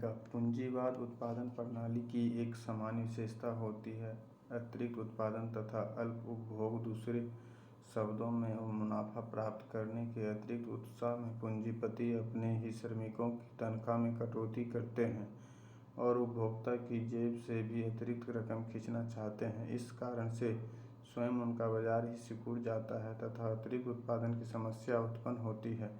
भूमिका। पूंजीवाद उत्पादन प्रणाली की एक सामान्य विशेषता होती है अतिरिक्त उत्पादन तथा अल्प उपभोग। दूसरे शब्दों में, मुनाफा प्राप्त करने के अतिरिक्त उत्साह में पूंजीपति अपने ही श्रमिकों की तनख्वाह में कटौती करते हैं और उपभोक्ता की जेब से भी अतिरिक्त रकम खींचना चाहते हैं। इस कारण से स्वयं उनका बाजार ही सिकुड़ जाता है तथा अतिरिक्त उत्पादन की समस्या उत्पन्न होती है।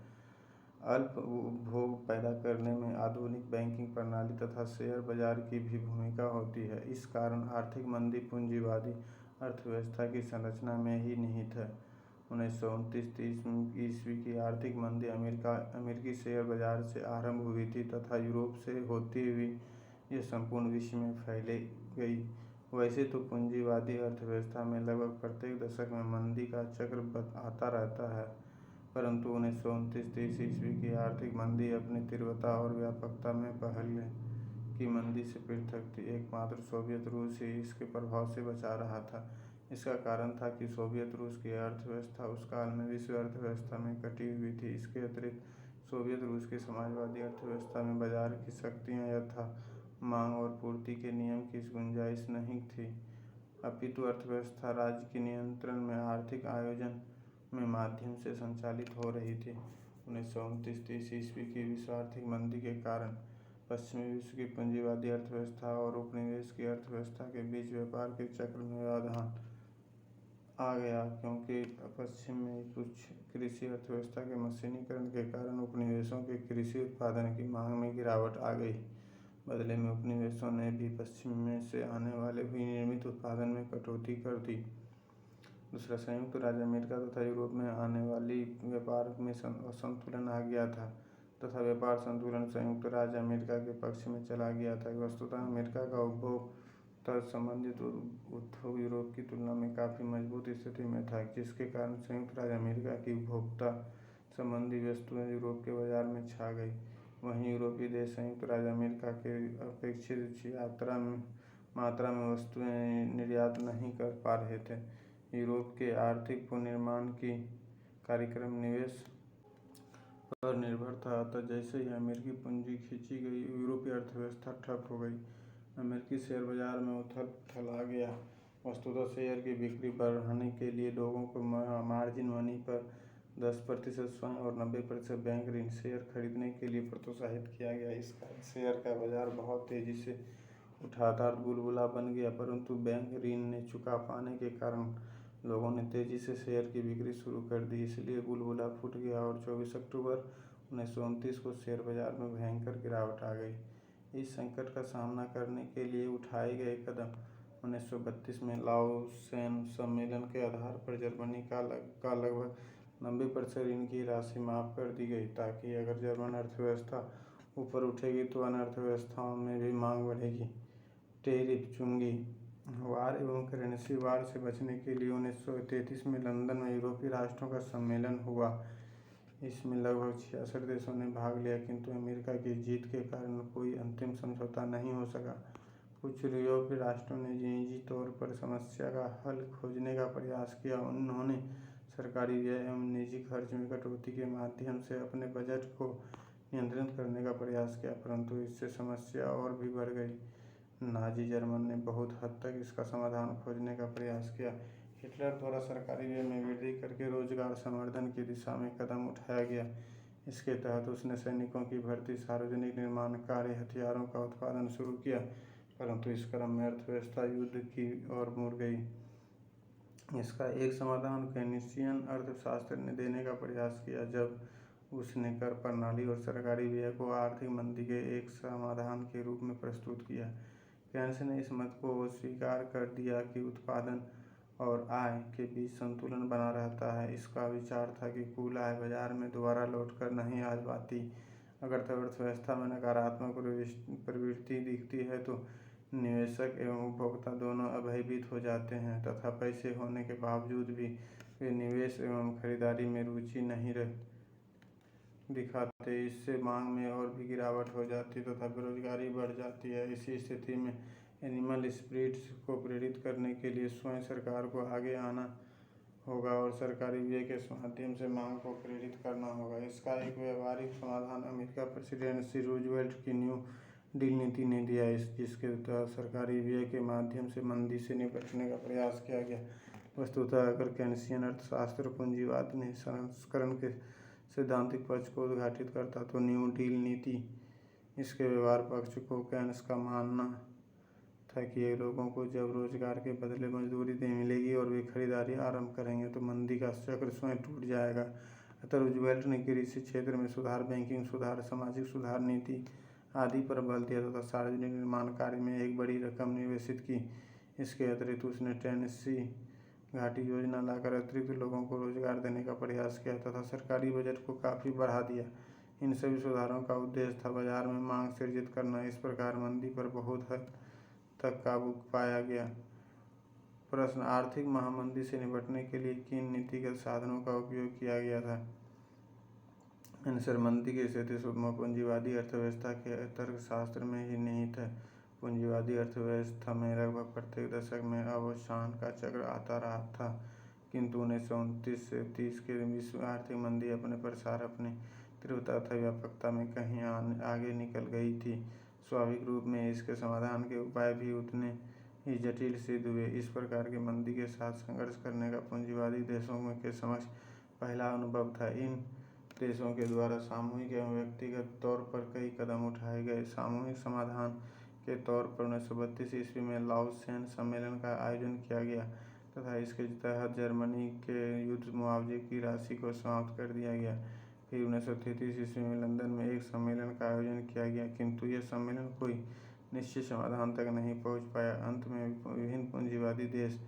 अल्प उपभोग पैदा करने में आधुनिक बैंकिंग प्रणाली तथा शेयर बाजार की भी भूमिका होती है। इस कारण आर्थिक मंदी पूंजीवादी अर्थव्यवस्था की संरचना में ही निहित है। 1929-30 ईस्वी की आर्थिक मंदी अमेरिकी शेयर बाजार से आरंभ हुई थी तथा यूरोप से होती हुई यह संपूर्ण विश्व में फैल गई। वैसे तो पूंजीवादी अर्थव्यवस्था में लगभग प्रत्येक दशक में मंदी का चक्र आता रहता है, परंतु 1929-30 ईस्वी की आर्थिक मंदी अपनी तीव्रता और व्यापकता में पहले की मंदी से पृथक थी। एकमात्र सोवियत रूस ही इसके प्रभाव से बचा रहा था। इसका कारण था कि सोवियत रूस की अर्थव्यवस्था उस काल में विश्व अर्थव्यवस्था में कटी हुई थी। इसके अतिरिक्त सोवियत रूस की समाजवादी अर्थव्यवस्था में बाजार की शक्तियाँ यथा मांग और पूर्ति के नियम की गुंजाइश नहीं थी, अपितु अर्थव्यवस्था राज्य के नियंत्रण में आर्थिक आयोजन में माध्यम से संचालित हो रही थी। 1929-30 ईस्वी की विश्व आर्थिक मंदी के कारण पश्चिमी विश्व की पूंजीवादी अर्थव्यवस्था और उपनिवेश की अर्थव्यवस्था के बीच व्यापार के चक्र में व्यवधान आ गया, क्योंकि पश्चिम में कुछ कृषि अर्थव्यवस्था के मशीनीकरण के कारण उपनिवेशों के कृषि उत्पादन की मांग में गिरावट आ गई। बदले में उपनिवेशों ने भी पश्चिम में से आने वाले विनिर्मित उत्पादन में कटौती कर दी। दूसरा, संयुक्त राज्य अमेरिका तथा यूरोप में आने वाली व्यापार में असंतुलन आ गया था तथा व्यापार संतुलन संयुक्त राज्य अमेरिका के पक्ष में चला गया था। वस्तुतः अमेरिका का उपभोक्ता संबंधित उद्योग यूरोप की तुलना में काफ़ी मजबूत स्थिति में था, जिसके कारण संयुक्त राज्य अमेरिका की उपभोक्ता संबंधी वस्तुएं यूरोप के बाजार में छा गई। वहीं यूरोपीय देश संयुक्त राज्य अमेरिका के अपेक्षित मात्रा में वस्तुएं निर्यात नहीं कर पा रहे थे। यूरोप के आर्थिक पुनर्निर्माण की कार्यक्रम निवेश पर निर्भर था, अतः जैसे ही अमेरिकी पूंजी खींची गई, यूरोपीय अर्थव्यवस्था ठप हो गई। अमेरिकी शेयर बाजार में उथल पुथल आ गया। वस्तुतः शेयर की बिक्री बढ़ाने के लिए लोगों को मार्जिन मनी पर 10% स्वयं और 90% बैंक ऋण शेयर खरीदने के लिए प्रोत्साहित किया गया। इस कारण शेयर का बाजार बहुत तेजी से उठा अर्थात बुलबुला बन गया, परंतु बैंक ऋण न चुका पाने के कारण लोगों ने तेजी से शेयर की बिक्री शुरू कर दी, इसलिए बुलबुला फूट गया और 24 अक्टूबर 1929 को शेयर बाजार में भयंकर गिरावट आ गई। इस संकट का सामना करने के लिए उठाए गए कदम 1932 में लाओसेन सम्मेलन के आधार पर जर्मनी का लगभग 90% ऋण की राशि माफ कर दी गई, ताकि अगर जर्मन अर्थव्यवस्था ऊपर उठेगी तो अन्य अर्थव्यवस्थाओं में भी मांग बढ़ेगी। टैरिफ, चुंगी वार एवं करेंसी वार से बचने के लिए 1933 में लंदन में यूरोपीय राष्ट्रों का सम्मेलन हुआ। इसमें लगभग 66 देशों ने भाग लिया, किंतु अमेरिका की जीत के कारण कोई अंतिम समझौता नहीं हो सका। कुछ यूरोपीय राष्ट्रों ने निजी तौर पर समस्या का हल खोजने का प्रयास किया। उन्होंने सरकारी व्यय एवं निजी खर्च में कटौती के माध्यम से अपने बजट को नियंत्रित करने का प्रयास किया, परंतु इससे समस्या और भी बढ़ गई। नाजी जर्मन ने बहुत हद तक इसका समाधान खोजने का प्रयास किया। हिटलर द्वारा सरकारी व्यय में वृद्धि करके रोजगार संवर्धन की दिशा में कदम उठाया गया। इसके तहत उसने सैनिकों की भर्ती, सार्वजनिक निर्माण कार्य, हथियारों का उत्पादन शुरू किया, परंतु इस क्रम में अर्थव्यवस्था युद्ध की ओर मुड़ गई। इसका एक समाधान केनीसियन अर्थशास्त्र ने देने का प्रयास किया, जब उसने कर प्रणाली और सरकारी व्यय को आर्थिक मंदी के एक समाधान के रूप में प्रस्तुत किया। केन्स ने इस मत को स्वीकार कर दिया कि उत्पादन और आय के बीच संतुलन बना रहता है। इसका विचार था कि कुल आय बाजार में दोबारा लौटकर नहीं आ पाती। अगर अर्थव्यवस्था में नकारात्मक प्रवृत्ति दिखती है तो निवेशक एवं उपभोक्ता दोनों अभयभीत हो जाते हैं तथा पैसे होने के बावजूद भी वे निवेश एवं खरीदारी में रुचि नहीं दिखाते। इससे मांग में और भी गिरावट हो जाती तथा बेरोजगारी बढ़ जाती है। इसी स्थिति में एनिमल स्पिरिट्स को प्रेरित करने के लिए स्वयं सरकार को आगे आना होगा और सरकारी व्यय के माध्यम से मांग को प्रेरित करना होगा। इसका एक व्यवहारिक समाधान अमेरिका प्रेसिडेंट रूजवेल्ट की न्यू डील नीति ने दिया, जिसके तहत सरकारी व्यय के माध्यम से मंदी से निपटने का प्रयास किया गया। वस्तुतः अगर केन्सियन अर्थशास्त्र पूंजीवाद ने संस्करण के सैद्धांतिक पक्ष को उद्घाटित करता तो न्यू डील नीति इसके व्यवहार पक्ष को केन्स का मानना था कि लोगों को जब रोजगार के बदले मजदूरी मिलेगी और वे खरीदारी आरंभ करेंगे तो मंदी का चक्र स्वयं टूट जाएगा। अतः रूजवेल्ट ने कृषि क्षेत्र में सुधार, बैंकिंग सुधार, सामाजिक सुधार नीति आदि पर बल दिया तथा सार्वजनिक निर्माण कार्य में एक बड़ी रकम निवेशित की। इसके अतिरिक्त उसने टेनेसी घाटी योजना लाकर अतिरिक्त लोगों को रोजगार देने का प्रयास किया तथा सरकारी बजट को काफ़ी बढ़ा दिया। इन सभी सुधारों का उद्देश्य था बाजार में मांग सृजित करना। इस प्रकार मंदी पर बहुत हद तक काबू पाया गया। प्रश्न, आर्थिक महामंदी से निपटने के लिए किन नीतिगत साधनों का उपयोग किया गया था? आंसर, मंदी की स्थिति सूक्ष्म पूंजीवादी अर्थव्यवस्था के तर्कशास्त्र में ही निहित है। पूंजीवादी अर्थव्यवस्था में लगभग प्रत्येक दशक में अवसान का चक्र आता रहा था, किंतु 1929 से 30 के विश्व आर्थिक मंदी अपने प्रसार, अपनी तीव्रता तथा व्यापकता में कहीं आगे निकल गई थी। स्वाभाविक रूप में इसके समाधान के उपाय भी उतने ही जटिल सिद्ध हुए। इस प्रकार की मंदी के साथ संघर्ष करने का पूंजीवादी देशों के समक्ष पहला अनुभव था। इन देशों के द्वारा सामूहिक एवं व्यक्तिगत तौर पर कई कदम उठाए गए। सामूहिक समाधान के तौर पर 1932 ईस्वी में लाओसेन सम्मेलन का आयोजन किया गया तथा इसके तहत जर्मनी के युद्ध मुआवजे की राशि को समाप्त कर दिया गया। फिर 1933 ईस्वी में लंदन में एक सम्मेलन का आयोजन किया गया, किंतु यह सम्मेलन कोई निश्चित समाधान तक नहीं पहुंच पाया। अंत में विभिन्न पूंजीवादी देश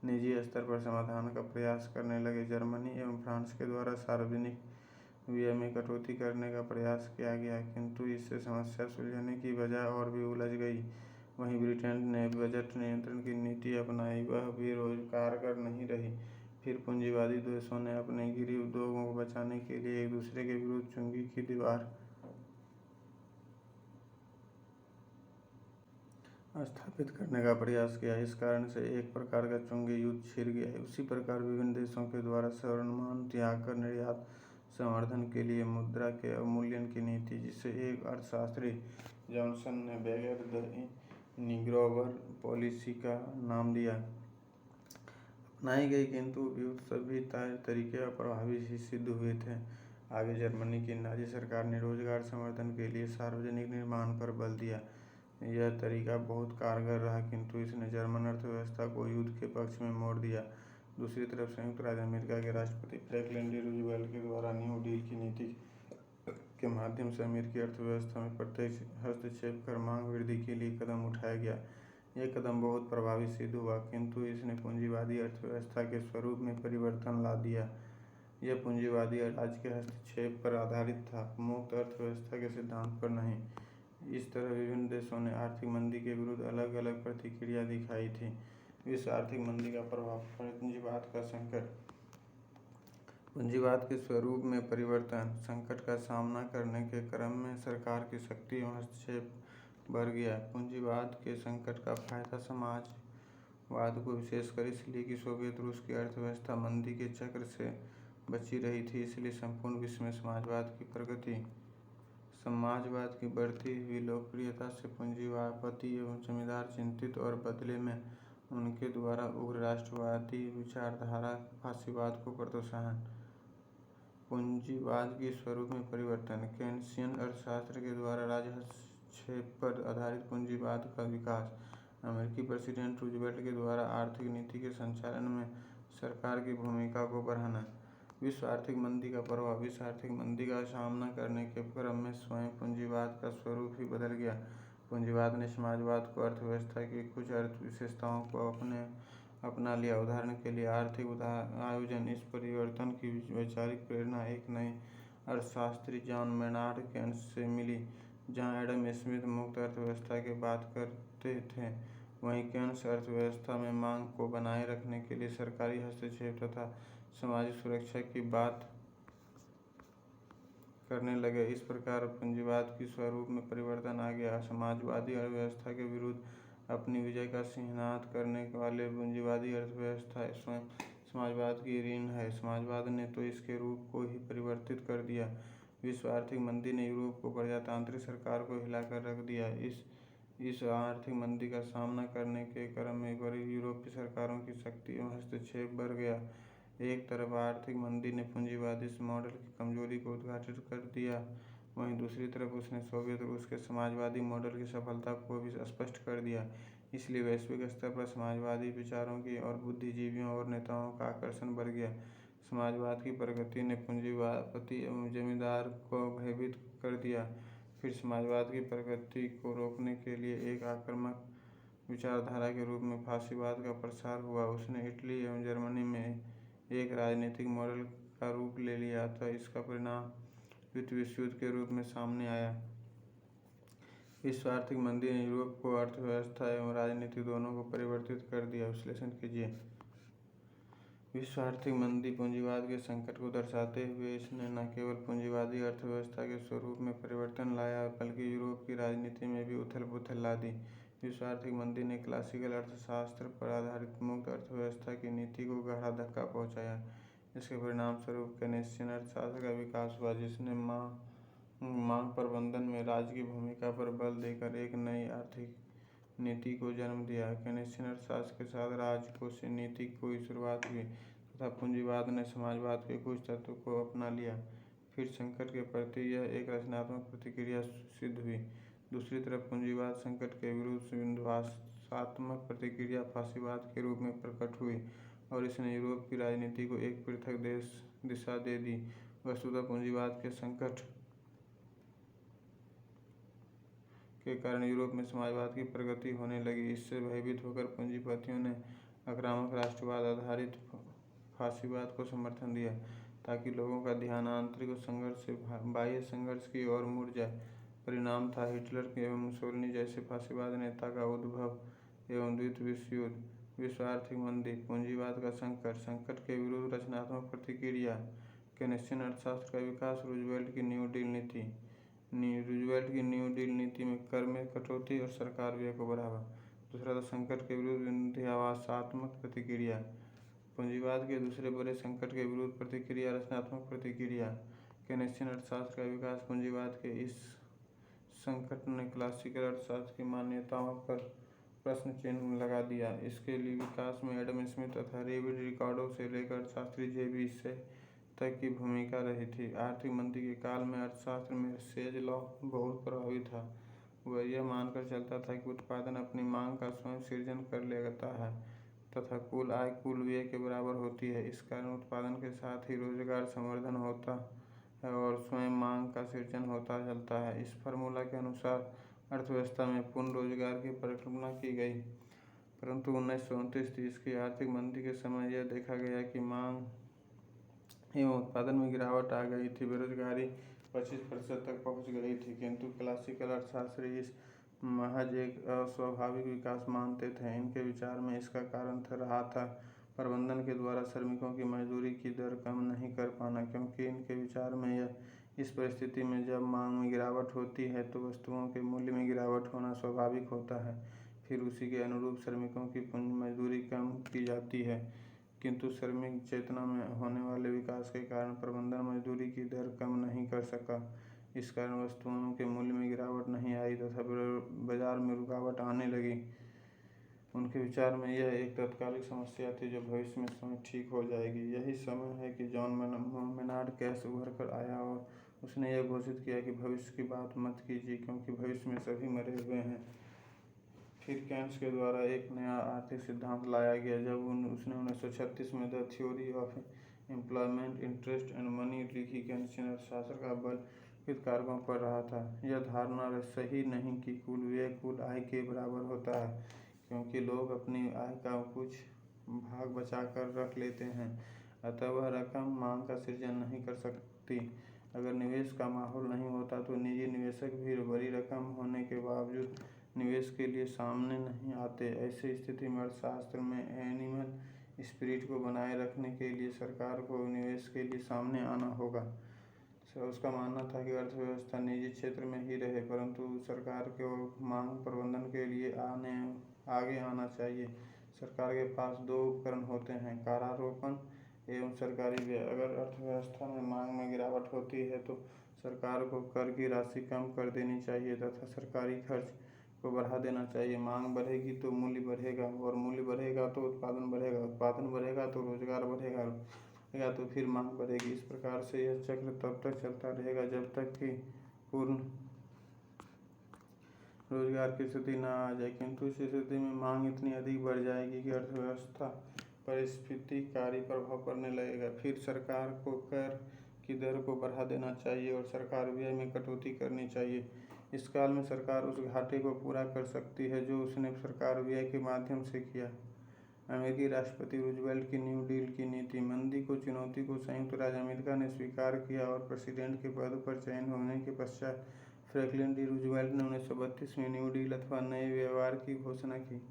निजी स्तर पर समाधान का प्रयास करने लगे। जर्मनी एवं फ्रांस के द्वारा सार्वजनिक व्यय में कटौती करने का प्रयास किया गया, किंतु इससे समस्या सुलझने की बजाय और भी उलझ गई। वहीं ब्रिटेन ने बजट नियंत्रण की नीति अपनाई, वह भी कारगर नहीं रही। फिर पूंजीवादी देशों ने अपने गिरे उद्योगों को बचाने के लिए एक दूसरे के विरुद्ध चुंगी की दीवार स्थापित करने का प्रयास किया। इस कारण से एक प्रकार का चुंगी युद्ध छिड़ गया। उसी प्रकार विभिन्न देशों के द्वारा स्वर्णमान त्याग कर निर्यात संवर्धन के लिए मुद्रा के अवमूल्यन की नीति, जिसे एक अर्थशास्त्री जॉनसन ने बैगर द निग्रोवर पॉलिसी का नाम दिया, अपनाई गई, किंतु उपयुक्त सभी तरीके अप्रभावी ही सिद्ध हुए थे। आगे जर्मनी की नाजी सरकार ने रोजगार संवर्धन के लिए सार्वजनिक निर्माण पर बल दिया। यह तरीका बहुत कारगर रहा, किंतु इसने जर्मन अर्थव्यवस्था को युद्ध के पक्ष में मोड़ दिया। दूसरी तरफ संयुक्त राज्य अमेरिका के राष्ट्रपति फ्रैंकलिन डी रूजवेल्ट के द्वारा न्यू डील की नीति के माध्यम से अमेरिकी अर्थव्यवस्था में प्रत्यक्ष हस्तक्षेप कर मांग वृद्धि के लिए कदम उठाया गया। यह कदम बहुत प्रभावी सिद्ध हुआ, किंतु इसने पूंजीवादी अर्थव्यवस्था के स्वरूप में परिवर्तन ला दिया। यह पूंजीवादी राज्य के हस्तक्षेप पर आधारित था, मुक्त अर्थव्यवस्था के सिद्धांत पर नहीं। इस तरह विभिन्न देशों ने आर्थिक मंदी के विरुद्ध अलग अलग प्रतिक्रिया दिखाई थी। विश्व आर्थिक मंदी का प्रभाव, पूंजीवाद का संकट, पूंजीवाद के स्वरूप में परिवर्तन। संकट का सामना करने के क्रम में सरकार की शक्ति एवं हस्तक्षेप बढ़ गया। पूंजीवाद के संकट का फायदा समाजवाद को विशेषकर इसलिए कि सोवियत रूस की अर्थव्यवस्था मंदी के चक्र से बची रही थी, इसलिए संपूर्ण विश्व में समाजवाद की प्रगति। समाजवाद की बढ़ती हुई लोकप्रियता से पूंजीपति एवं जमींदार चिंतित और बदले में उनके द्वारा उग्र राष्ट्रवादी विचारधारा फासीवाद को प्रोत्साहन। पूंजीवाद के स्वरूप में परिवर्तन। केन्सियन अर्थशास्त्र के द्वारा राज्य हस्तक्षेप पर आधारित पूंजीवाद का विकास। अमेरिकी प्रेसिडेंट रूजवेल्ट के द्वारा आर्थिक नीति के संचालन में सरकार की भूमिका को बढ़ाना। विश्व आर्थिक मंदी का प्रभाव। विश्व आर्थिक मंदी का सामना करने के क्रम में स्वयं पूंजीवाद का स्वरूप ही बदल गया। पूंजीवाद ने समाजवाद को अर्थव्यवस्था की कुछ अर्थ विशेषताओं को अपना लिया। उदाहरण के लिए आर्थिक आयोजन। इस परिवर्तन की वैचारिक प्रेरणा एक नए अर्थशास्त्री जॉन मेनार्ड केन्स से मिली, जहां एडम स्मिथ मुक्त अर्थव्यवस्था की बात करते थे, वहीं केन्स अर्थव्यवस्था में मांग को बनाए रखने के लिए सरकारी हस्तक्षेप तथा सामाजिक सुरक्षा की बात करने लगे। इस प्रकार पूंजीवाद के स्वरूप में परिवर्तन आ गया। समाजवादी अर्थव्यवस्था के विरुद्ध अपनी विजय का सिंहनाद करने वाले पूंजीवादी अर्थव्यवस्था स्वयं समाजवाद की ऋण है। समाजवाद ने तो इसके रूप को ही परिवर्तित कर दिया। विश्व आर्थिक मंदी ने यूरोप को प्रजातांत्रिक सरकार को हिलाकर रख दिया। इस आर्थिक मंदी का सामना करने के क्रम में बड़ी यूरोपीय सरकारों की शक्ति एवं हस्तक्षेप बढ़ गया। एक तरफ आर्थिक मंदी ने पूंजीवादी मॉडल की कमजोरी को उद्घाटित कर दिया, वहीं दूसरी तरफ उसने सोवियत रूस के समाजवादी मॉडल की सफलता को भी स्पष्ट कर दिया। इसलिए वैश्विक स्तर पर समाजवादी विचारों की और बुद्धिजीवियों और नेताओं का आकर्षण बढ़ गया। समाजवाद की प्रगति ने पूंजीपति एवं जमींदार को भयभीत कर दिया। फिर समाजवाद की प्रगति को रोकने के लिए एक आक्रामक विचारधारा के रूप में फासीवाद का प्रसार हुआ। उसने इटली एवं जर्मनी में एक राजनीतिक मॉडल का रूप ले लिया था। इसका परिणाम द्वितीय विश्व युद्ध के रूप में सामने आया। विश्व आर्थिक मंदी ने यूरोप को अर्थव्यवस्था एवं राजनीति दोनों को परिवर्तित कर दिया। विश्लेषण कीजिए। विश्व आर्थिक मंदी पूंजीवाद के संकट को दर्शाते हुए इसने न केवल पूंजीवादी अर्थव्यवस्था के स्वरूप में परिवर्तन लाया, बल्कि यूरोप की राजनीति में भी उथल पुथल ला दी। विश्व आर्थिक मंदी ने क्लासिकल अर्थशास्त्र पर आधारित मुक्त अर्थव्यवस्था की नीति को गहरा धक्का पहुंचाया। इसके परिणाम स्वरूप केनेशियन अर्थशास्त्र का विकास हुआ, जिसने मांग प्रबंधन में राज्य की भूमिका पर बल देकर एक नई आर्थिक नीति को जन्म दिया। केनेशियन अर्थशास्त्र के साथ राजकोष नीति की शुरुआत हुई तथा पूंजीवाद ने समाजवाद के कुछ तत्वों को अपना लिया। फिर संकट के प्रति यह एक रचनात्मक प्रतिक्रिया सिद्ध हुई। दूसरी तरफ पूंजीवाद संकट के विरुद्ध विध्वंसात्मक प्रतिक्रिया फासीवाद के रूप में प्रकट हुई और इसने यूरोप की राजनीति को एक पृथक दिशा दे दी। वस्तुतः पूंजीवाद के संकट के कारण यूरोप में समाजवाद की प्रगति होने लगी। इससे भयभीत होकर पूंजीपतियों ने आक्रामक राष्ट्रवाद आधारित फासीवाद को समर्थन दिया, ताकि लोगों का ध्यान आंतरिक संघर्ष से बाह्य संघर्ष की ओर मुड़ जाए। परिणाम था हिटलर एवं मुसोलिनी जैसे फासीवाद नेता का उद्भव एवं द्वितीय विश्व युद्ध। विश्व आर्थिक मंदी, पूंजीवाद का संकट के विरुद्ध रचनात्मक प्रतिक्रिया, केनेशियन अर्थशास्त्र का विकास, रूजवेल्ट की न्यू डील नीति में कर में कटौती और सरकार व्यय को बढ़ावा। दूसरा था संकट के विरुद्ध विध्वंसात्मक प्रतिक्रिया। पूंजीवाद के दूसरे बड़े संकट के विरुद्ध प्रतिक्रिया, रचनात्मक प्रतिक्रिया। केनेशियन अर्थशास्त्र का विकास। पूंजीवाद के इस संकट ने क्लासिकल अर्थशास्त्र की मान्यताओं पर प्रश्न चिन्ह लगा दिया। इसके लिए विकास में एडम स्मिथ तथा डेविड रिकार्डो से लेकर अर्थशास्त्री जे.बी. से तक की भूमिका रही थी। आर्थिक मंदी के काल में अर्थशास्त्र में सेज लॉ बहुत प्रभावी था। वह यह मानकर चलता था कि उत्पादन अपनी मांग का स्वयं सृजन कर लेता है तथा कुल आय कुल व्यय के बराबर होती है। इस कारण उत्पादन के साथ ही रोजगार संवर्धन होता है और स्वयं मांग का सृजन होता चलता है। इस फार्मूला के अनुसार अर्थव्यवस्था में पूर्ण रोजगार की परिकल्पना की गई। परंतु 1929-30 की आर्थिक मंदी के समय यह देखा गया कि मांग एवं उत्पादन में गिरावट आ गई थी। बेरोजगारी 25% तक पहुंच गई थी, किंतु क्लासिकल अर्थशास्त्री इस महज एक अस्वाभाविक विकास मानते थे। इनके विचार में इसका कारण रहा था प्रबंधन के द्वारा श्रमिकों की मजदूरी की दर कम नहीं कर पाना, क्योंकि इनके विचार में यह इस परिस्थिति में जब मांग में गिरावट होती है तो वस्तुओं के मूल्य में गिरावट होना स्वाभाविक होता है। फिर उसी के अनुरूप श्रमिकों की मजदूरी कम की जाती है, किंतु श्रमिक चेतना में होने वाले विकास के कारण प्रबंधन मजदूरी की दर कम नहीं कर सका। इस कारण वस्तुओं के मूल्य में गिरावट नहीं आई तथा बाजार में रुकावट आने लगी। उनके विचार में यह एक तात्कालिक समस्या थी जो भविष्य में स्वयं ठीक हो जाएगी। यही समय है कि जॉन मेनार्ड केस उभर कर आया और उसने यह घोषित किया कि भविष्य की बात मत कीजिए, क्योंकि भविष्य में सभी मरे हुए हैं। फिर केन्स के द्वारा एक नया आर्थिक सिद्धांत लाया गया जब उसने 1936 में the theory of employment, interest and money लिखी। केन्सियन अर्थशास्त्र का बल विविध कारकों पर रहा था। यह धारणा सही नहीं कि कुल व्यय कुल आय के बराबर होता है, क्योंकि लोग अपनी आय का कुछ भाग बचा कर रख लेते हैं, अतः वह रकम मांग का सृजन नहीं कर सकती। अगर निवेश का माहौल नहीं होता तो निजी निवेशक भी बड़ी रकम होने के बावजूद निवेश के लिए सामने नहीं आते। ऐसी स्थिति में अर्थशास्त्र में एनिमल स्पिरिट को बनाए रखने के लिए सरकार को निवेश के लिए सामने आना होगा। उसका मानना था कि अर्थव्यवस्था निजी क्षेत्र में ही रहे, परंतु सरकार को मांग प्रबंधन के लिए आगे आना चाहिए। सरकार के पास दो उपकरण होते हैं, करारोपण एवं सरकारी व्यय। अगर अर्थव्यवस्था में मांग में गिरावट होती है तो सरकार को कर की राशि कम कर देनी चाहिए तथा सरकारी खर्च को बढ़ा देना चाहिए। मांग बढ़ेगी तो मूल्य बढ़ेगा और मूल्य बढ़ेगा तो उत्पादन बढ़ेगा, उत्पादन बढ़ेगा तो रोजगार बढ़ेगा तो फिर मांग बढ़ेगी। इस प्रकार से यह चक्र तब तक चलता रहेगा जब तक कि पूर्ण रोजगार की स्थिति न आ जाए, किंतु इस स्थिति में मांग इतनी अधिक बढ़ जाएगी कि अर्थव्यवस्था पर स्फीतिकारी प्रभाव पड़ने लगेगा। फिर सरकार को कर की दर को बढ़ा देना चाहिए और सरकार व्यय में कटौती करनी चाहिए। इस काल में सरकार उस घाटे को पूरा कर सकती है जो उसने सरकार व्यय के माध्यम से किया। अमेरिकी राष्ट्रपति रूजवेल्ट की न्यू डील की नीति मंदी को चुनौती को संयुक्त राज्य अमेरिका ने स्वीकार किया और प्रेसिडेंट के पद पर चयन होने के पश्चात फ्रैंकलिन डी रूजवेल्ट ने 1932 में न्यू डील अथवा नए व्यवहार की घोषणा की।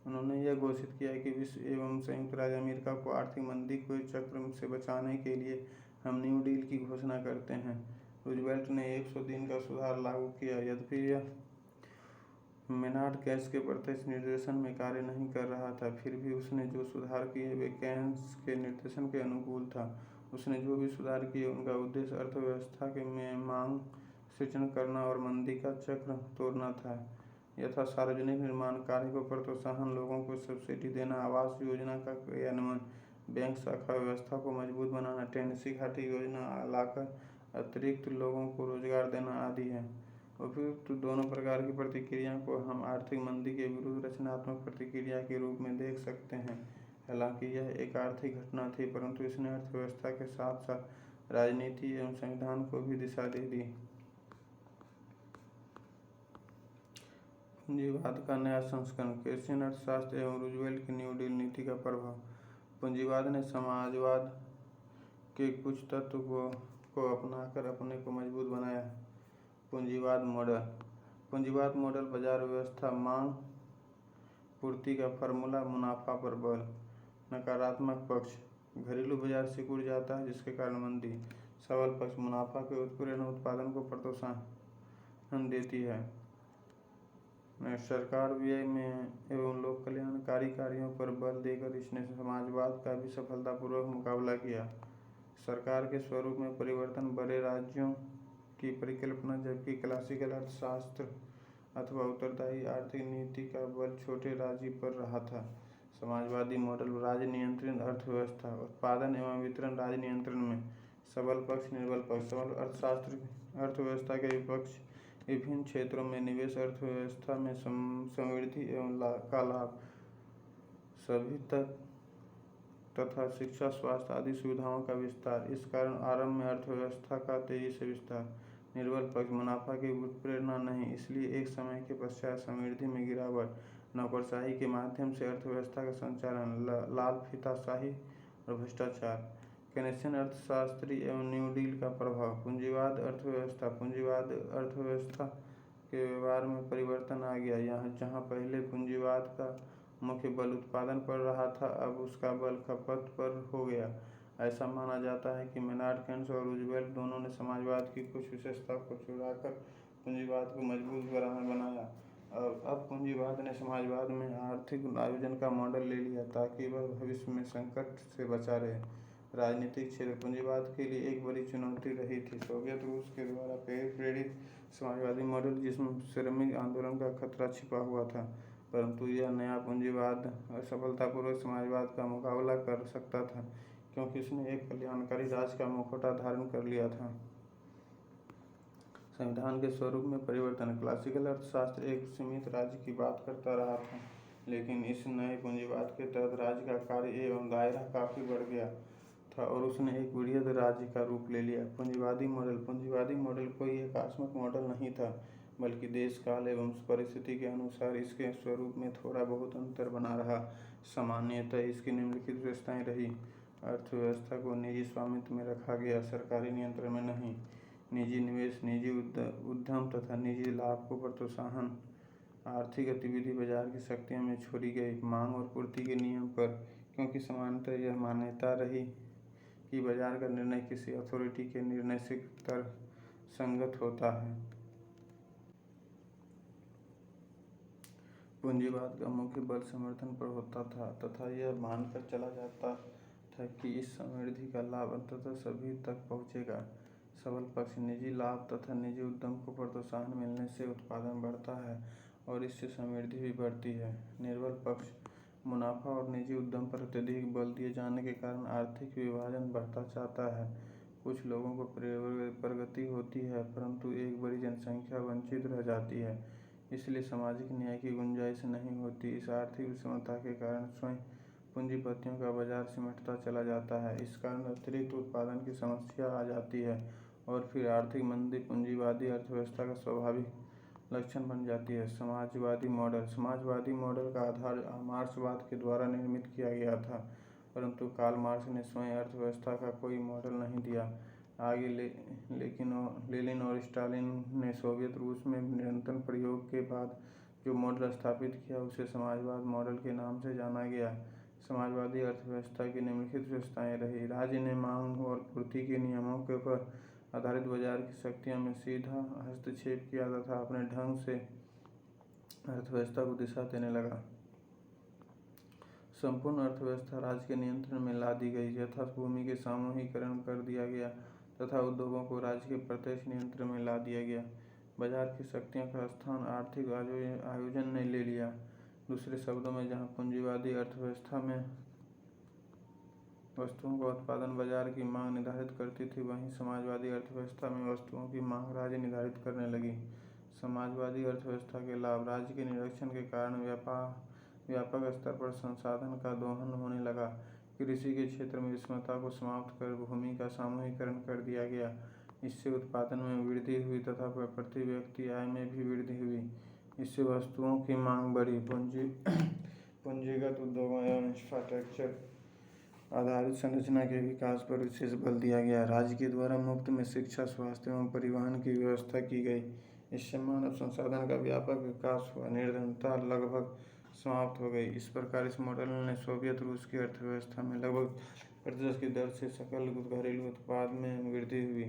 उन्होंने यह घोषित किया कि विश्व एवं संयुक्त राज्य अमेरिका को आर्थिक मंदी के चक्र से बचाने के लिए हम न्यू डील की घोषणा करते हैं। रूजवेल्ट ने 100 दिन का सुधार लागू किया। यद्यपि यह मेनार्ड केन्स के प्रत्यक्ष निर्देशन में कार्य नहीं कर रहा था, फिर भी उसने जो सुधार किए वे केन्स के निर्देशन के अनुकूल था। उसने जो भी सुधार किए उनका उद्देश्य अर्थव्यवस्था के में मांग सृजन करना और मंदी का चक्र तोड़ना था। यथा सार्वजनिक निर्माण कार्य को प्रोत्साहन, लोगों को सब्सिडी देना, आवास योजना का क्रियान्वयन, बैंक शाखा व्यवस्था को मजबूत बनाना, टेनेसी घाटी योजना लाकर अतिरिक्त लोगों को रोजगार देना आदि है। उपयुक्त दोनों प्रकार की प्रतिक्रिया को हम आर्थिक मंदी के विरुद्ध रचनात्मक प्रतिक्रिया के रूप में देख सकते हैं। हालांकि यह एक आर्थिक घटना थी, परंतु इसने अर्थव्यवस्था के साथ साथ राजनीति एवं संविधान को भी दिशा दे दी। पूंजीवाद का नया संस्करण, केसियन अर्थशास्त्र एवं रूजवेल्ट की न्यू डील नीति का प्रभाव। पूंजीवाद ने समाजवाद के कुछ तत्व को अपनाकर अपने को मजबूत बनाया। पूंजीवाद मॉडल बाजार व्यवस्था, मांग पूर्ति का फार्मूला, मुनाफा पर बल। नकारात्मक पक्ष, घरेलू बाजार सिकुड़ जाता है जिसके कारण मंदी। सबल पक्ष, मुनाफा के उत्पीड़न उत्पादन को प्रोत्साहन देती है। सरकार व्यय में एवं लोक कल्याणकारी कार्यों पर बल देकर इसने समाजवाद का भी सफलतापूर्वक मुकाबला किया। सरकार के स्वरूप में परिवर्तन, बड़े राज्यों की परिकल्पना, जबकि क्लासिकल अर्थशास्त्र अथवा उत्तरदायी आर्थिक नीति का बल छोटे राज्य पर रहा था। समाजवादी मॉडल, राज्य नियंत्रित अर्थव्यवस्था, उत्पादन एवं वितरण राज्य नियंत्रण में। सबल पक्ष, निर्बल पक्ष। सबल अर्थव्यवस्था के विपक्ष, विभिन्न क्षेत्रों में निवेश, अर्थव्यवस्था में समृद्धि एवं का लाभ सभी तक तथा शिक्षा, स्वास्थ्य आदि सुविधाओं का विस्तार। इस कारण आरंभ में अर्थव्यवस्था का तेजी से विस्तार। निर्बल पक्ष, मुनाफा की उत्प्रेरणा नहीं, इसलिए एक समय के पश्चात समृद्धि में गिरावट। नौकरशाही के माध्यम से अर्थव्यवस्था का संचालन, लाल फीताशाही और भ्रष्टाचार। केनेसियन अर्थशास्त्री एवं न्यू डील का प्रभाव। पूंजीवाद अर्थव्यवस्था के व्यवहार में परिवर्तन आ गया। जहाँ पहले पूंजीवाद का मुख्य बल उत्पादन पर रहा था, अब उसका बल खपत पर हो गया। ऐसा माना जाता है कि मेनार्ड केन्स और रूजवेल्ट दोनों ने समाजवाद की कुछ विशेषता को चुराकर पूंजीवाद को मजबूत बनाया। अब पूंजीवाद ने समाजवाद में आर्थिक आयोजन का मॉडल ले लिया ताकि वह भविष्य में संकट से बचा रहे। राजनीतिक क्षेत्र, पूंजीवाद के लिए एक बड़ी चुनौती रही थी सोवियत रूस के द्वारा प्रेरित समाजवादी मॉडल, जिसमें श्रमिक आंदोलन का खतरा छिपा हुआ था, परंतु यह नया पूंजीवाद सफलतापूर्वक समाजवाद का मुकाबला कर सकता था क्योंकि उसने एक कल्याणकारी राज का मुखौटा धारण कर लिया था। संविधान के स्वरूप में परिवर्तन। क्लासिकल अर्थशास्त्र एक सीमित राज्य की बात करता रहा था, लेकिन इस नए पूंजीवाद के तहत राज्य का कार्य एवं दायरा काफी बढ़ गया था और उसने एक वृहद राज्य का रूप ले लिया। पूंजीवादी मॉडल कोई एकात्मक मॉडल नहीं था, बल्कि देश, काल एवं परिस्थिति के अनुसार इसके स्वरूप में थोड़ा बहुत अंतर बना रहा। सामान्यतः इसकी निम्नलिखित विशेषताएं रही। अर्थव्यवस्था को निजी स्वामित्व में रखा गया, सरकारी नियंत्रण में नहीं। निजी निवेश, निजी उद्यम तथा निजी लाभ को प्रोत्साहन। आर्थिक गतिविधि बाजार की शक्तियों में छोड़ी गई। मांग और पूर्ति के नियम पर, क्योंकि सामान्यतः यह मान्यता रही कि बाजार का निर्णय किसी अथॉरिटी के निर्णय से तर्कसंगत होता है। पूंजीवाद का मुख्य बल समर्थन पर होता था तथा यह मानकर चला जाता था कि इस समृद्धि का लाभ अंततः सभी तक पहुंचेगा। सबल पक्ष निजी लाभ तथा निजी उद्यम को प्रोत्साहन मिलने से उत्पादन बढ़ता है और इससे समृद्धि भी बढ़ती है। निर्बल पक्ष मुनाफा और निजी उद्यम पर अत्यधिक बल दिए जाने के कारण आर्थिक विभाजन बढ़ता जाता है। कुछ लोगों को प्रगति होती है परंतु एक बड़ी जनसंख्या वंचित रह जाती है, इसलिए सामाजिक न्याय की गुंजाइश नहीं होती। इस आर्थिक विषमता के कारण स्वयं पूंजीपतियों का बाजार सिमटता चला जाता है। इस कारण अतिरिक्त उत्पादन की समस्या आ जाती है और फिर आर्थिक मंदी पूंजीवादी अर्थव्यवस्था का स्वाभाविक लक्षण बन जाती है। समाजवादी मॉडल का आधार मार्क्सवाद के द्वारा निर्मित किया गया था, परंतु कार्ल मार्क्स ने स्वयं अर्थव्यवस्था का कोई मॉडल नहीं दिया। आगे लेकिन लेनिन और स्टालिन ने सोवियत रूस में निरंतर प्रयोग के बाद जो मॉडल स्थापित किया उसे समाजवाद मॉडल के नाम से जाना गया। समाजवादी अर्थव्यवस्था की निम्नलिखित विशेषताएं रही। राज्य ने मांग और पूर्ति के नियमों के ऊपर आधारित बाजार की शक्तियों में सीधा हस्तक्षेप किया तथा अपने ढंग से अर्थव्यवस्था को दिशा देने लगा। संपूर्ण अर्थव्यवस्था राज्य के नियंत्रण में ला दी गई, यथा भूमि के सामूहिकरण कर दिया गया तथा उद्योगों को राज्य के प्रत्यक्ष नियंत्रण में ला दिया गया। बाजार की शक्तियों का स्थान आर्थिक आयोजन ने ले लिया। दूसरे शब्दों में, जहां पूंजीवादी अर्थव्यवस्था में वस्तुओं का उत्पादन बाजार की मांग निर्धारित करती थी, वहीं समाजवादी अर्थव्यवस्था में वस्तुओं की मांग राज्य निर्धारित करने लगी। समाजवादी अर्थव्यवस्था के लाभ। राज्य के निरीक्षण के कारण व्यापक स्तर पर संसाधन का दोहन होने लगा। कृषि के क्षेत्र में विषमता को समाप्त कर भूमि का सामूहिकरण कर दिया गया। इससे उत्पादन में वृद्धि हुई तथा प्रति व्यक्ति आय में भी वृद्धि हुई। इससे वस्तुओं की मांग बढ़ी। पूंजीगत उद्योगों एवं इंफ्रास्ट्रक्चर आधारित संरचना के विकास पर विशेष बल दिया गया। राज्य के द्वारा मुफ्त में शिक्षा, स्वास्थ्य एवं परिवहन की व्यवस्था की गई। इससे मानव संसाधन का व्यापक विकास हुआ। निर्धनता लगभग समाप्त हो गई। इस प्रकार इस मॉडल ने सोवियत रूस की अर्थव्यवस्था में लगभग 10% की दर से सकल घरेलू उत्पाद में वृद्धि हुई।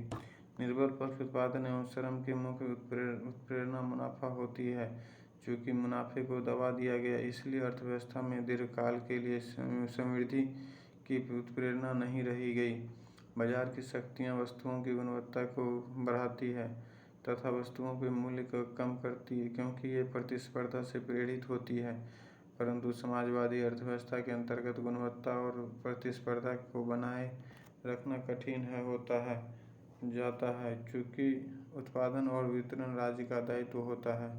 निर्बल पक्ष उत्पादन एवं श्रम की मुख्य उत्प्रेरणा मुनाफा होती है। चूँकि मुनाफे को दबा दिया गया, इसलिए अर्थव्यवस्था में दीर्घकाल के लिए समृद्धि की उत्प्रेरणा नहीं रही गई। बाजार की शक्तियाँ वस्तुओं की गुणवत्ता को बढ़ाती है तथा वस्तुओं के मूल्य को कम करती है, क्योंकि ये प्रतिस्पर्धा से प्रेरित होती है। परंतु समाजवादी अर्थव्यवस्था के अंतर्गत गुणवत्ता और प्रतिस्पर्धा को बनाए रखना कठिन जाता है, चूँकि उत्पादन और वितरण राज्य का दायित्व होता है।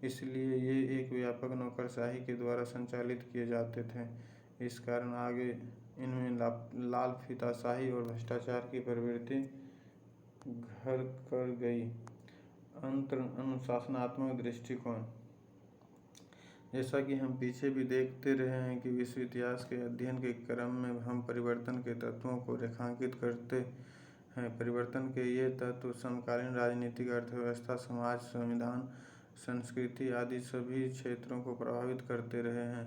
इसलिए ये एक व्यापक नौकरशाही के द्वारा संचालित किए जाते थे। इस कारण आगे इनमें लाल फीताशाही और भ्रष्टाचार की प्रवृत्ति घर कर गई। अनुशासनात्मक दृष्टिकोण। जैसा कि हम पीछे भी देखते रहे हैं कि विश्व इतिहास के अध्ययन के क्रम में हम परिवर्तन के तत्वों को रेखांकित करते हैं। परिवर्तन के ये तत्व समकालीन राजनीतिक, अर्थव्यवस्था, समाज, संविधान, संस्कृति आदि सभी क्षेत्रों को प्रभावित करते रहे हैं।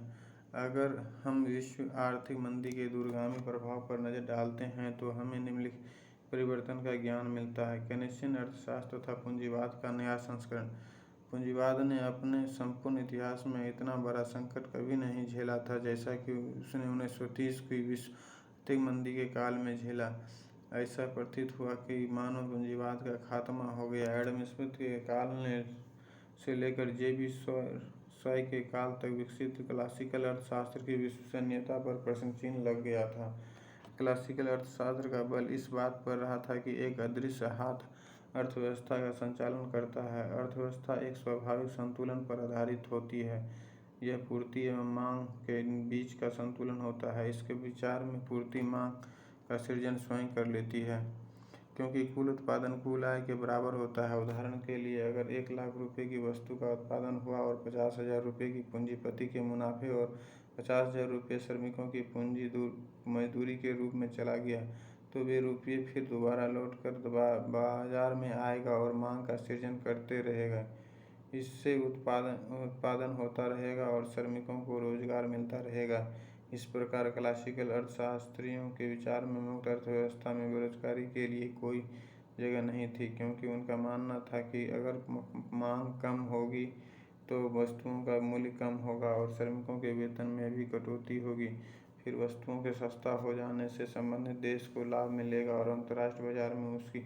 अगर हम विश्व आर्थिक मंदी के दूरगामी प्रभाव पर नज़र डालते हैं तो हमें निम्नलिखित परिवर्तन का ज्ञान मिलता है। केनेशियन अर्थशास्त्र तथा पूंजीवाद का नया संस्करण। पूंजीवाद ने अपने संपूर्ण इतिहास में इतना बड़ा संकट कभी नहीं झेला था जैसा कि उसने 1930 की विश्व आर्थिक मंदी के काल में झेला। ऐसा प्रतीत हुआ कि मानव पूंजीवाद का खात्मा हो गया। एडम स्मिथ के काल से लेकर जे.बी. स्वॉय के काल तक विकसित क्लासिकल अर्थशास्त्र की विश्वसनीयता पर प्रश्न चिन्ह लग गया था। क्लासिकल अर्थशास्त्र का बल इस बात पर रहा था कि एक अदृश्य हाथ अर्थव्यवस्था का संचालन करता है। अर्थव्यवस्था एक स्वाभाविक संतुलन पर आधारित होती है। यह पूर्ति एवं मांग के बीच का संतुलन होता है। इसके विचार में पूर्ति मांग का सृजन स्वयं कर लेती है, क्योंकि कुल उत्पादन कुल आय के बराबर होता है। उदाहरण के लिए, अगर 1 लाख रुपए की वस्तु का उत्पादन हुआ और 50,000 रुपये की पूंजीपति के मुनाफे और 50,000 रुपये श्रमिकों की मजदूरी के रूप में चला गया, तो वे रुपये फिर दोबारा लौटकर बाजार में आएगा और मांग का सृजन करते रहेगा। इससे उत्पादन होता रहेगा और श्रमिकों को रोजगार मिलता रहेगा। इस प्रकार क्लासिकल अर्थशास्त्रियों के विचार में मुक्त अर्थव्यवस्था में बेरोजगारी के लिए कोई जगह नहीं थी, क्योंकि उनका मानना था कि अगर मांग कम होगी तो वस्तुओं का मूल्य कम होगा और श्रमिकों के वेतन में भी कटौती होगी। फिर वस्तुओं के सस्ता हो जाने से संबंधित देश को लाभ मिलेगा और अंतर्राष्ट्रीय बाजार में उसकी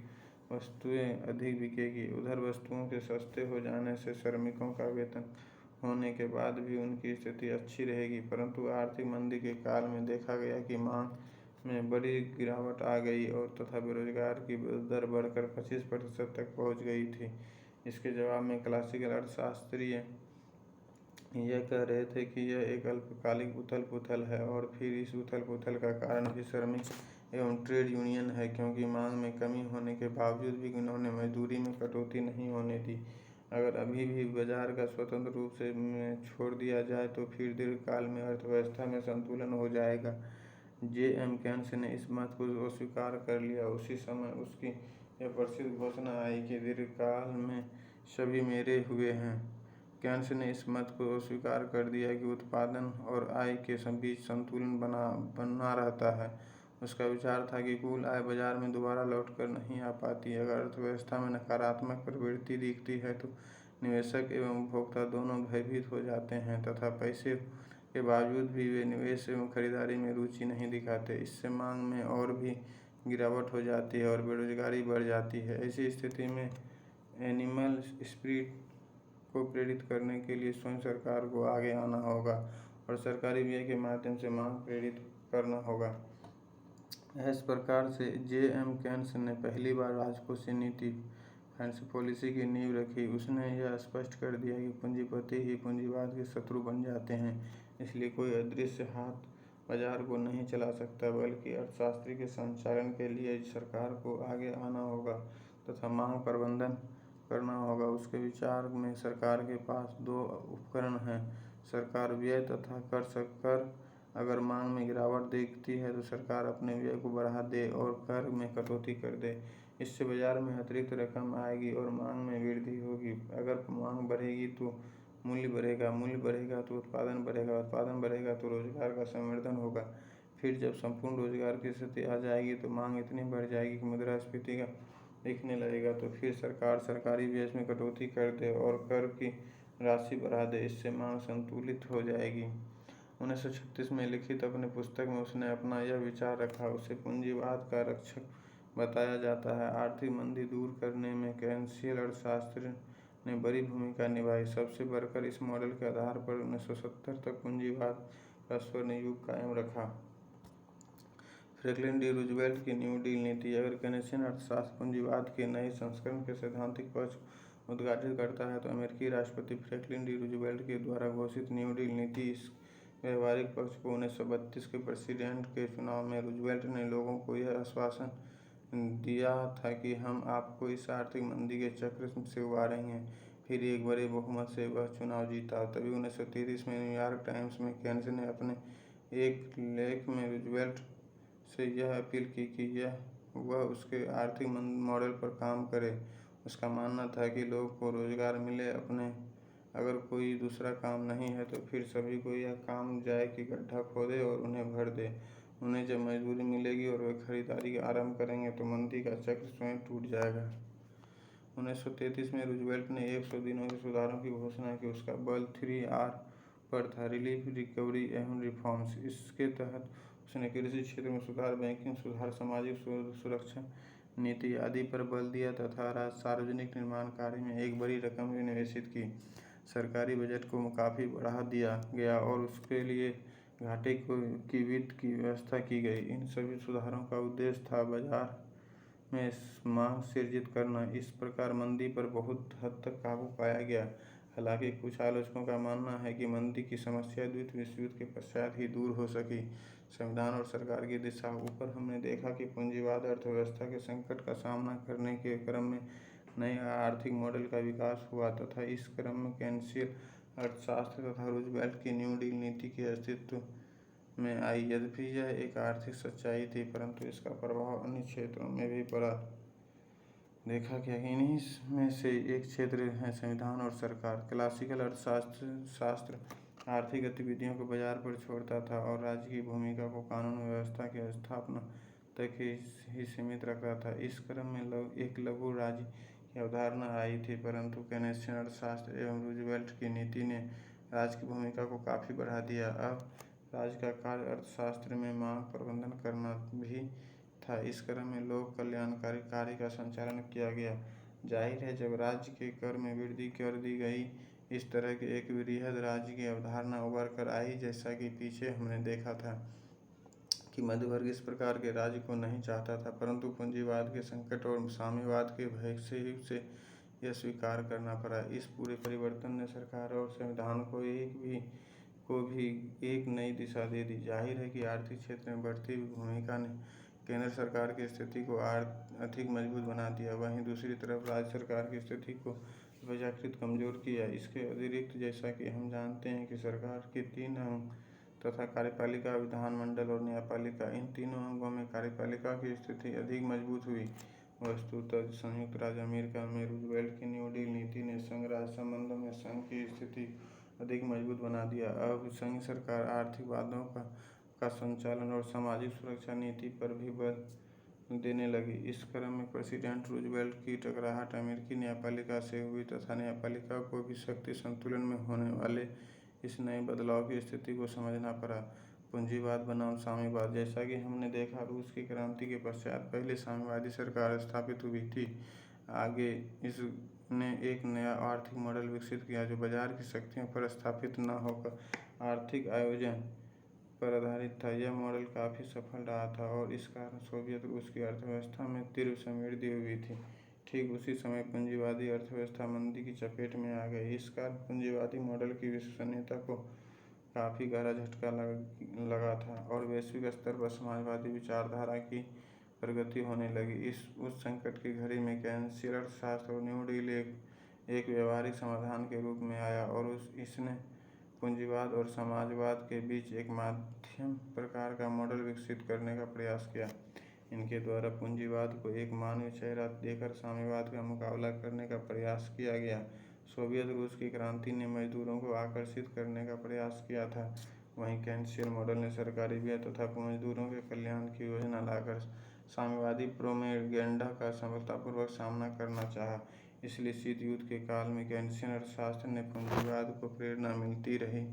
वस्तुएं अधिक बिकेगी। उधर वस्तुओं के सस्ते हो जाने से श्रमिकों का वेतन होने के बाद भी उनकी स्थिति अच्छी रहेगी। परंतु आर्थिक मंदी के काल में देखा गया कि मांग में बड़ी गिरावट आ गई और तथा बेरोजगार की दर बढ़कर 25% तक पहुंच गई थी। इसके जवाब में क्लासिकल अर्थशास्त्री यह कह रहे थे कि यह एक अल्पकालिक उथल पुथल है और फिर इस उथल पुथल का कारण भी श्रमिक एवं ट्रेड यूनियन है, क्योंकि मांग में कमी होने के बावजूद भी उन्होंने मजदूरी में कटौती नहीं होने दी। अगर अभी भी बाजार का स्वतंत्र रूप से छोड़ दिया जाए तो फिर दीर्घकाल में अर्थव्यवस्था में संतुलन हो जाएगा। J.M. केन्स ने इस मत को अस्वीकार कर लिया। उसी समय उसकी यह प्रसिद्ध घोषणा आई कि दीर्घकाल में सभी मेरे हुए हैं। केन्स ने इस मत को अस्वीकार कर दिया कि उत्पादन और आय के बीच संतुलन बना रहता है। उसका विचार था कि कुल आय बाजार में दोबारा लौटकर नहीं आ पाती। अगर अर्थव्यवस्था में नकारात्मक प्रवृत्ति दिखती है तो निवेशक एवं उपभोक्ता दोनों भयभीत हो जाते हैं तथा पैसे के बावजूद भी वे निवेश एवं खरीदारी में रुचि नहीं दिखाते। इससे मांग में और भी गिरावट हो जाती है और बेरोजगारी बढ़ जाती है। ऐसी स्थिति में एनिमल स्पिरिट को प्रेरित करने के लिए स्वयं सरकार को आगे आना होगा और सरकारी व्यय के माध्यम से मांग प्रेरित करना होगा। इस प्रकार से J.M. केन्स ने पहली बार राजकोषीय नीति फाइनेंशियल पॉलिसी की नींव रखी। उसने यह स्पष्ट कर दिया कि पूंजीपति ही पूंजीवाद के शत्रु बन जाते हैं, इसलिए कोई अदृश्य हाथ बाजार को नहीं चला सकता, बल्कि अर्थशास्त्री के संचालन के लिए सरकार को आगे आना होगा तथा मांग प्रबंधन करना होगा। उसके विचार में सरकार के पास दो उपकरण हैं, सरकार व्यय तथा कर। अगर मांग में गिरावट दिखती है तो सरकार अपने व्यय को बढ़ा दे और कर में कटौती कर दे। इससे बाजार में अतिरिक्त रकम आएगी और मांग में वृद्धि होगी। अगर मांग बढ़ेगी तो मूल्य बढ़ेगा, मूल्य बढ़ेगा तो उत्पादन बढ़ेगा, उत्पादन बढ़ेगा तो रोजगार का संवर्धन होगा। फिर जब संपूर्ण रोजगार की स्थिति आ जाएगी तो मांग इतनी बढ़ जाएगी कि मुद्रास्फीति का दिखने लगेगा। तो फिर सरकार सरकारी व्यय में कटौती कर दे और कर की राशि बढ़ा दे। इससे मांग संतुलित हो जाएगी। 1936 में लिखित अपने पुस्तक में उसने अपना यह विचार रखा। उसे पूंजीवाद का रक्षक बताया जाता है। आर्थिक मंदी दूर करने में केन्सियल अर्थशास्त्र ने बड़ी भूमिका निभाई। सबसे बढ़कर इस मॉडल के आधार पर 1970 तक पूंजीवाद का स्वर्ण युग कायम रखा। फ्रैंकलिन डी रूजवेल्ट की न्यू डील नीति। अगर केनेशियन अर्थशास्त्र पूंजीवाद के नए संस्करण के सैद्धांतिक पक्ष उद्घाटित करता है तो अमेरिकी राष्ट्रपति फ्रैंकलिन डी रूजवेल्ट के द्वारा घोषित न्यू डील नीति इस व्यवहारिक पक्ष को 1932 के प्रेसिडेंट के चुनाव में रूजवेल्ट ने लोगों को यह आश्वासन दिया था कि हम आपको इस आर्थिक मंदी के चक्र से उबारेंगे। फिर एक बड़े बहुमत से वह चुनाव जीता। तभी 1933 में न्यूयॉर्क टाइम्स में केन्स ने अपने एक लेख में रूजवेल्ट से यह अपील की कि वह उसके आर्थिक मॉडल पर काम करे। उसका मानना था कि लोगों को रोजगार मिले, अगर कोई दूसरा काम नहीं है तो फिर सभी को यह काम जाए कि गड्ढा खोदे और उन्हें भर दे। उन्हें जब मजदूरी मिलेगी और वे खरीदारी आरंभ करेंगे तो मंदी का चक्र स्वयं टूट जाएगा। 1933 में रूजवेल्ट ने 100 दिनों के सुधारों की घोषणा की। उसका बल 3R पर था, रिलीफ, रिकवरी एवं रिफॉर्म्स। इसके तहत उसने कृषि क्षेत्र में सुधार, बैंकिंग सुधार, सामाजिक सुरक्षा नीति आदि पर बल दिया तथा सार्वजनिक निर्माण कार्य में एक बड़ी रकम निवेशित की। सरकारी बजट को काफ़ी बढ़ा दिया गया और उसके लिए घाटे की वित्त की व्यवस्था की गई। इन सभी सुधारों का उद्देश्य था बाजार में मांग सृजित करना। इस प्रकार मंदी पर बहुत हद तक काबू पाया गया। हालांकि कुछ आलोचकों का मानना है कि मंदी की समस्या द्वितीय विश्व युद्ध के पश्चात ही दूर हो सकी। संविधान और सरकार की दिशा। ऊपर हमने देखा कि पूंजीवाद अर्थव्यवस्था के संकट का सामना करने के क्रम में नए आर्थिक मॉडल का विकास हुआ तथा इस क्रम में केन्सियल अर्थशास्त्र तथा रूजवेल्ट की न्यू डील नीति के अस्तित्व में आई। यद्यपि यह एक आर्थिक सच्चाई थी, परंतु इसका प्रभाव अन्य क्षेत्रों में भी पड़ा। देखा गया कि इन्हीं में से एक क्षेत्र है संविधान और सरकार। क्लासिकल अर्थशास्त्र आर्थिक गतिविधियों को बाजार पर छोड़ता था और राज्य की भूमिका को कानून व्यवस्था की स्थापना तक ही सीमित रखता था। इस क्रम में एक लघु राज्य की अवधारणा आई थी, परंतु केनेशियन अर्थशास्त्र एवं रूजवेल्ट की नीति ने राज्य की भूमिका को काफ़ी बढ़ा दिया। अब राज्य का कार्य अर्थशास्त्र में मांग प्रबंधन करना भी था। इस क्रम में लोक कल्याणकारी कार्य का संचालन किया गया। जाहिर है, जब राज्य के कर में वृद्धि कर दी गई, इस तरह के एक वृहद राज्य की अवधारणा उभर कर आई। जैसा कि पीछे हमने देखा था कि मध्य वर्ग इस प्रकार के राज्य को नहीं चाहता था, परंतु पूंजीवाद के संकट और साम्यवाद के भय से उसे यह स्वीकार करना पड़ा। इस पूरे परिवर्तन ने सरकार और संविधान को भी एक नई दिशा दे दी। जाहिर है कि आर्थिक क्षेत्र में बढ़ती हुई भूमिका ने केंद्र सरकार की स्थिति को अधिक मजबूत बना दिया। वहीं दूसरी तरफ राज्य सरकार की स्थिति को अपेक्षाकृत कमजोर किया। इसके अतिरिक्त, जैसा कि हम जानते हैं कि सरकार के 3 अंग तथा कार्यपालिका, विधानमंडल और न्यायपालिका, इन तीनों अंगों में कार्यपालिका की स्थिति अधिक मजबूत हुई। वस्तुतः संयुक्त राज्य अमेरिका में रूजवेल्ट की न्यू डील नीति ने संघ राज्य संबंधों में संघ की स्थिति अधिक मजबूत बना दिया। अब संघ सरकार आर्थिक वादों का संचालन और सामाजिक सुरक्षा नीति पर भी बल देने लगी। इस क्रम में प्रेसिडेंट रूजवेल्ट की टकराहट अमेरिकी न्यायपालिका से हुई तथा न्यायपालिका को भी शक्ति संतुलन में होने वाले इस नए बदलाव की स्थिति को समझना पड़ा। पूंजीवाद बनाम साम्यवाद। जैसा कि हमने देखा, रूस की क्रांति के पश्चात पहले साम्यवादी सरकार स्थापित हुई थी। आगे इसने एक नया आर्थिक मॉडल विकसित किया जो बाजार की शक्तियों पर स्थापित न होकर आर्थिक आयोजन पर आधारित था। यह मॉडल काफी सफल रहा था और इस कारण सोवियत रूस की अर्थव्यवस्था में तीव्र समृद्धि हुई थी। ठीक उसी समय पूंजीवादी अर्थव्यवस्था मंदी की चपेट में आ गई। इस कारण पूंजीवादी मॉडल की विश्वसनीयता को काफी गहरा झटका लगा था और वैश्विक स्तर पर समाजवादी विचारधारा की प्रगति होने लगी। उस संकट की घड़ी में केयन्सियन अर्थशास्त्र और न्यू डील एक व्यवहारिक समाधान के रूप में आया और इसने पूंजीवाद और समाजवाद के बीच एक मध्यम प्रकार का मॉडल विकसित करने का प्रयास किया। इनके द्वारा पूंजीवाद को एक मानवीय चेहरा देकर साम्यवाद का मुकाबला करने का प्रयास किया गया। सोवियत रूस की क्रांति ने मजदूरों को आकर्षित करने का प्रयास किया था, वहीं केयन्सियन मॉडल ने सरकारी व्यय तथा मजदूरों के कल्याण की योजना लाकर साम्यवादी प्रोपेगेंडा का सफलतापूर्वक सामना करना चाहा। इसलिए शीत युद्ध के काल में केयन्सियन अर्थशास्त्र ने पूंजीवाद को प्रेरणा मिलती रही।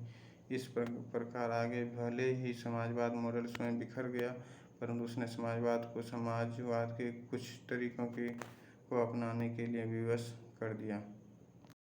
इस प्रकार आगे भले ही समाजवाद मॉडल स्वयं बिखर गया, परंतु उसने समाजवाद को समाजवाद के कुछ तरीकों को अपनाने के लिए विवश कर दिया।